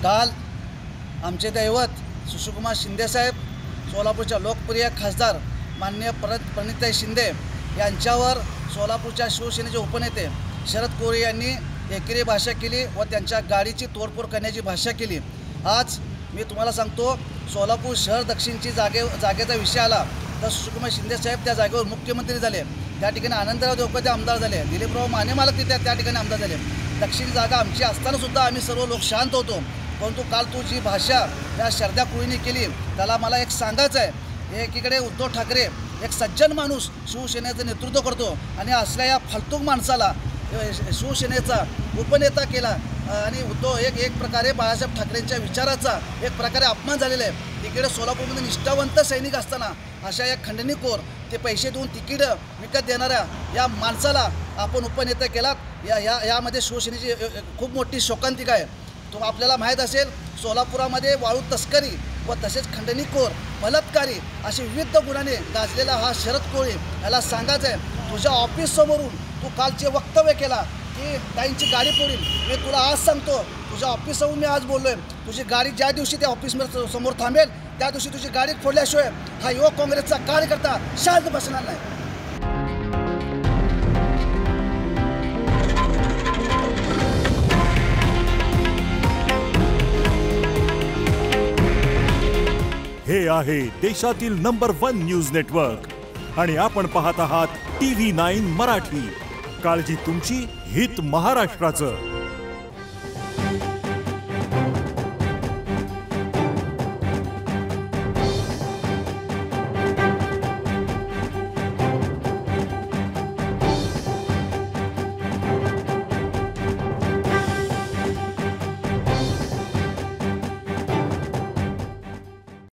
काल आमचे दैवत सुशीलकुमार शिंदेसाहेब, सोलापूरच्या लोकप्रिय खासदार माननीय प्रणिताई शिंदे यांच्यावर सोलापूरच्या शिवसेनेचे उपनेते शरद कोरे यांनी एकेरी भाषा केली व त्यांच्या गाडीची तोडफोड करण्याची भाषा केली। आज मी तुम्हाला सांगतो, सोलापूर शहर दक्षिणची जागेचा विषय आला तर सुशीलकुमार शिंदेसाहेब त्या जागेवर मुख्यमंत्री झाले, त्या ठिकाणी आनंदराव देवकर आमदार झाले, दिलीपराव माने मालक त्या ठिकाणी आमदार झाले। दक्षिण जागा आमची असतानासुद्धा आम्ही सर्व लोक शांत होतो, परंतु काल तू जी भाषा त्या शरद्या कोळींनी केली त्याला मला एक सांगायचं आहे। एकीकडे उद्धव ठाकरे एक सज्जन माणूस शिवसेनेचं नेतृत्व करतो आणि असल्या या फालतूक माणसाला शिवसेनेचा उपनेता केला आणि उद्धव एक प्रकारे बाळासाहेब ठाकरेंच्या विचाराचा एक प्रकारे अपमान झालेला आहे। तिकडे सोलापूरमध्ये निष्ठावंत सैनिक असताना अशा या खंडणीखोर ते पैसे देऊन तिकीट विकत देणाऱ्या या माणसाला आपण उपनेता केलात। यामध्ये शिवसेनेची खूप मोठी शोकांतिका आहे। तो आपल्याला माहीत असेल, सोलापुरामध्ये वाळू तस्करी व तसेच खंडणीखोर बलात्कारी असे विविध गुन्ह्याने गाजलेला हा शरद कोळी याला सांगायचं आहे, तुझ्या ऑफिससमोरून तू कालचे वक्तव्य केला की ताईंची गाडी फोडील। मी तुला आज सांगतो, तुझ्या ऑफिससमोर मी आज बोललो आहे, तुझी गाडी ज्या दिवशी त्या ऑफिसमध्ये समोर थांबेल त्या दिवशी तुझी गाडी फोडल्याशिवाय हा युवक काँग्रेसचा कार्यकर्ता शांत बसणार नाही। हे आहे देशातील नंबर 1 न्यूज नेटवर्क आणि आपण पाहत आहात TV9 मराठी। काळजी तुमची, हित महाराष्ट्राचं।